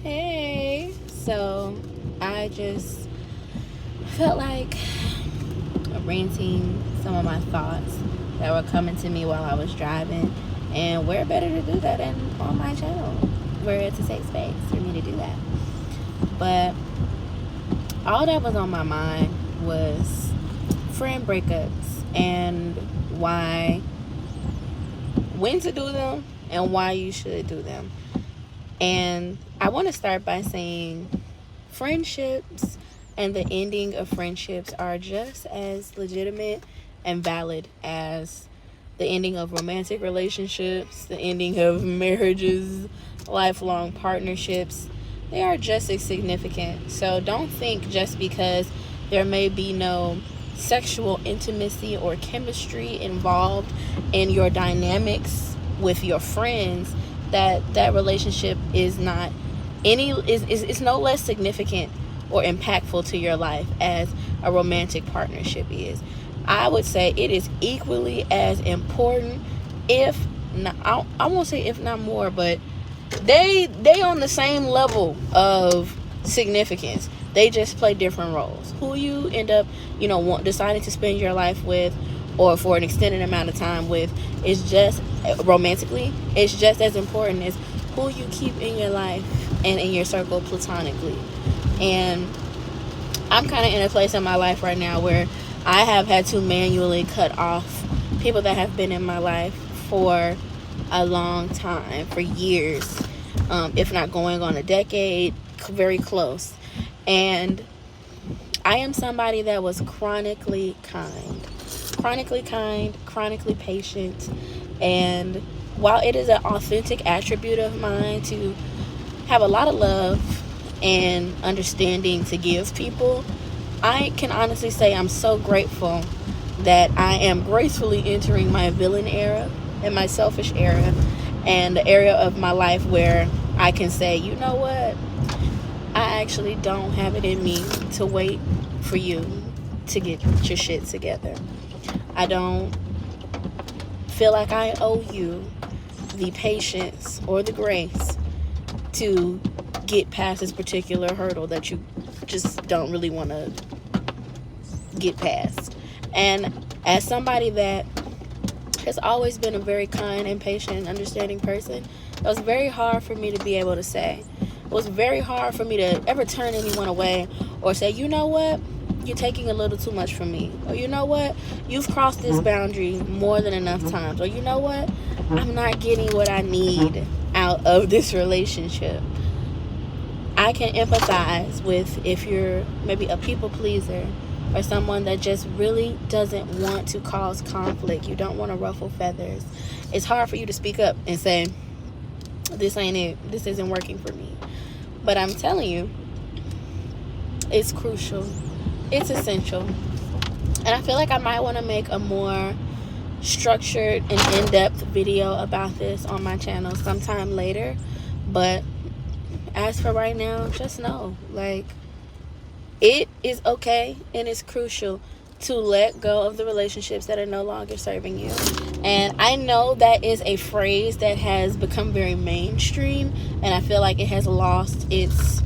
Hey, so I just felt like ranting some of my thoughts that were coming to me while I was driving, and where better to do that than on my channel, where it's a safe space for me to do that. But all that was on my mind was friend breakups and why, when to do them, and why you should do them. And I want to start by saying friendships and the ending of friendships are just as legitimate and valid as the ending of romantic relationships, the ending of marriages, lifelong partnerships. They are just as significant. So don't think just because there may be no sexual intimacy or chemistry involved in your dynamics with your friends that relationship is not is no less significant or impactful to your life as a romantic partnership is. I would say it is equally as important, if not, I won't say if not more, but they on the same level of significance. They just play different roles. Who you end up, deciding to spend your life with, or for an extended amount of time with, is just romantically. It's just as important as who you keep in your life and in your circle platonically. And I'm kind of in a place in my life right now where I have had to manually cut off people that have been in my life for a long time, for years, if not going on a decade, very close. And I am somebody that was chronically kind, chronically patient. And while it is an authentic attribute of mine to have a lot of love and understanding to give people, I can honestly say I'm so grateful that I am gracefully entering my villain era and my selfish era, and the area of my life where I can say, you know what, I actually don't have it in me to wait for you to get your shit together. I don't feel like I owe you the patience or the grace to get past this particular hurdle that you just don't really want to get past. And as somebody that has always been a very kind and patient and understanding person, it was very hard for me to be able to say. It was very hard for me to ever turn anyone away or say, you know what, you're taking a little too much from me. Or you know what, you've crossed this boundary more than enough times. Or you know what, I'm not getting what I need out of this relationship. I can empathize with if you're maybe a people pleaser or someone that just really doesn't want to cause conflict. You don't want to ruffle feathers. It's hard for you to speak up and say, this ain't it. This isn't working for me. But I'm telling you, it's crucial. It's essential. And I feel like I might want to make a more structured and in-depth video about this on my channel sometime later. But as for right now, just know, like, it is okay and it's crucial to let go of the relationships that are no longer serving you. And I know that is a phrase that has become very mainstream, and I feel like it has lost its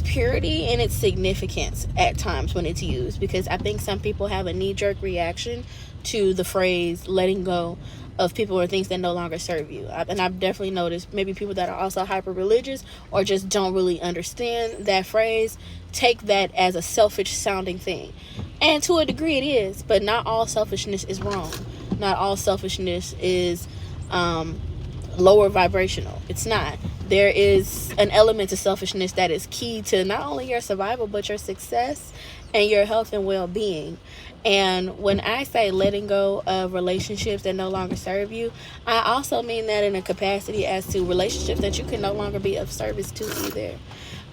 purity and its significance at times when it's used, because I think some people have a knee-jerk reaction to the phrase letting go of people or things that no longer serve you. And I've definitely noticed maybe people that are also hyper religious or just don't really understand that phrase take that as a selfish sounding thing. And to a degree it is, but not all selfishness is wrong. Not all selfishness is lower vibrational. It's not. There is an element to selfishness that is key to not only your survival but your success and your health and well-being. And when I say letting go of relationships that no longer serve you, I also mean that in a capacity as to relationships that you can no longer be of service to either.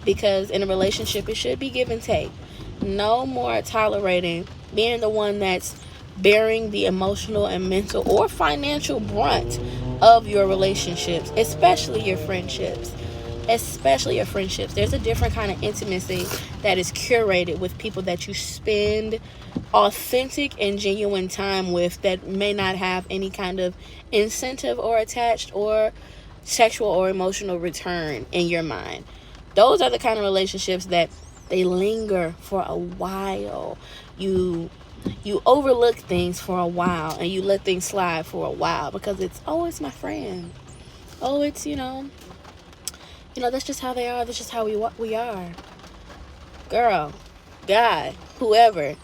Because in a relationship, it should be give and take. No more tolerating being the one that's bearing the emotional and mental or financial brunt of your relationships, especially your friendships. There's a different kind of intimacy that is curated with people that you spend authentic and genuine time with, that may not have any kind of incentive or attached or sexual or emotional return in your mind. Those are the kind of relationships that they linger for a while. You overlook things for a while, and you let things slide for a while because it's my friend. Oh, it's that's just how they are. That's just how we are. Girl, guy, whoever,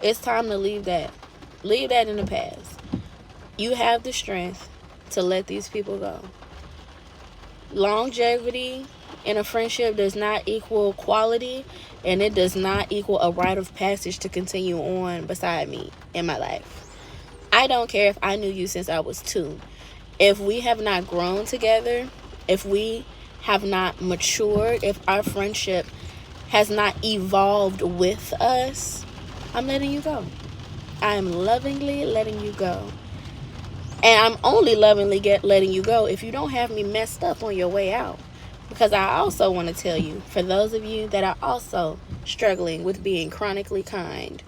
it's time to leave that. Leave that in the past. You have the strength to let these people go. Longevity in a friendship does not equal quality, and it does not equal a rite of passage to continue on beside me in my life. I don't care if I knew you since I was 2. If we have not grown together, if we have not matured, if our friendship has not evolved with us, I'm letting you go. I am lovingly letting you go. And I'm only lovingly letting you go if you don't have me messed up on your way out. Because I also want to tell you, for those of you that are also struggling with being chronically kind,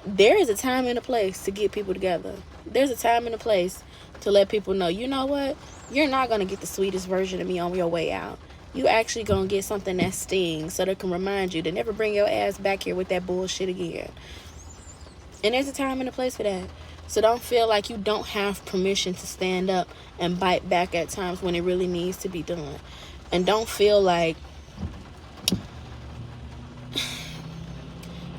there is a time and a place to get people together. There's a time and a place to let people know, you know what? You're not going to get the sweetest version of me on your way out. You actually going to get something that stings so that can remind you to never bring your ass back here with that bullshit again. And there's a time and a place for that. So don't feel like you don't have permission to stand up and bite back at times when it really needs to be done. And don't feel like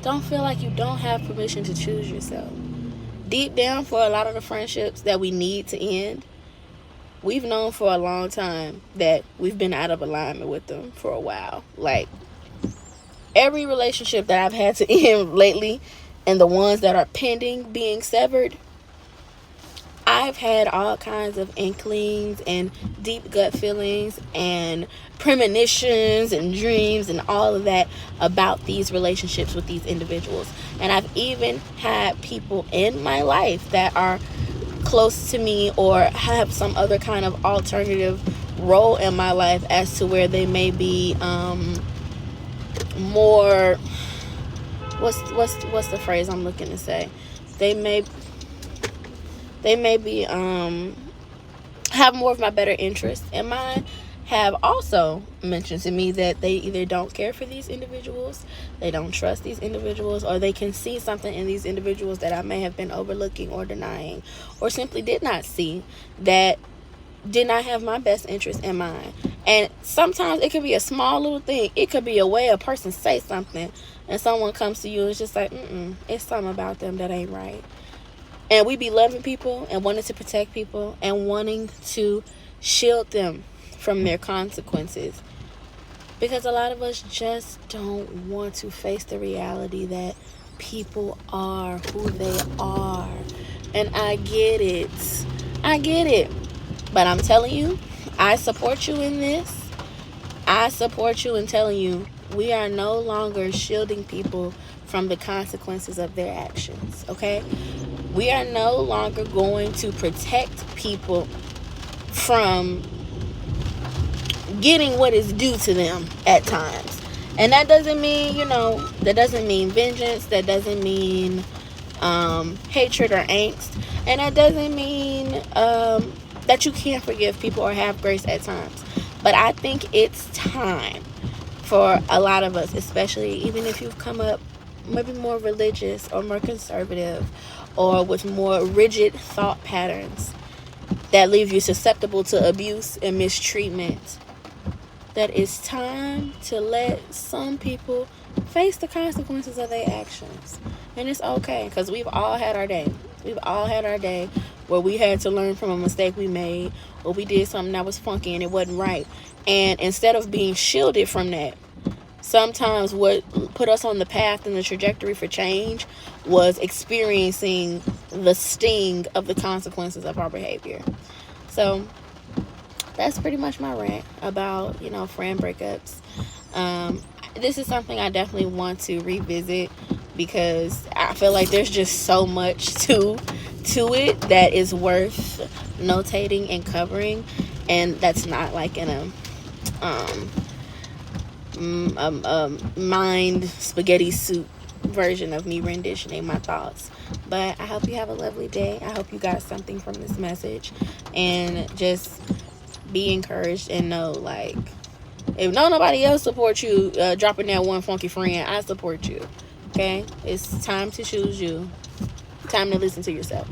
you don't have permission to choose yourself. Deep down, for a lot of the friendships that we need to end, we've known for a long time that we've been out of alignment with them for a while. Like, every relationship that I've had to end lately, and the ones that are pending being severed, I've had all kinds of inklings and deep gut feelings and premonitions and dreams and all of that about these relationships with these individuals. And I've even had people in my life that are close to me or have some other kind of alternative role in my life as to where they may be more, what's the phrase I'm looking to say? They may be have more of my better interest in mind, have also mentioned to me that they either don't care for these individuals, they don't trust these individuals, or they can see something in these individuals that I may have been overlooking or denying, or simply did not see, that did not have my best interest in mind. And sometimes it could be a small little thing. It could be a way a person say something and someone comes to you and it's just like, it's something about them that ain't right. And we be loving people and wanting to protect people and wanting to shield them from their consequences. Because a lot of us just don't want to face the reality that people are who they are. And I get it. But I'm telling you, I support you in this. I support you in telling you we are no longer shielding people from the consequences of their actions, okay? We are no longer going to protect people from getting what is due to them at times. And that doesn't mean, vengeance. That doesn't mean hatred or angst. And that doesn't mean that you can't forgive people or have grace at times. But I think it's time for a lot of us, especially even if you've come up maybe more religious or more conservative or with more rigid thought patterns that leave you susceptible to abuse and mistreatment, that it's time to let some people face the consequences of their actions. And it's okay, because we've all had our day. We've all had our day where we had to learn from a mistake we made, or we did something that was funky and it wasn't right. And instead of being shielded from that, sometimes what put us on the path and the trajectory for change was experiencing the sting of the consequences of our behavior. So that's pretty much my rant about, friend breakups. This is something I definitely want to revisit because I feel like there's just so much to it that is worth notating and covering, and that's not like in a mind spaghetti soup version of me renditioning my thoughts. But I hope you have a lovely day. I hope you got something from this message, and just be encouraged and know, like, if nobody else supports you, dropping that one funky friend, I support you. Okay? It's time to choose you. Time to listen to yourself.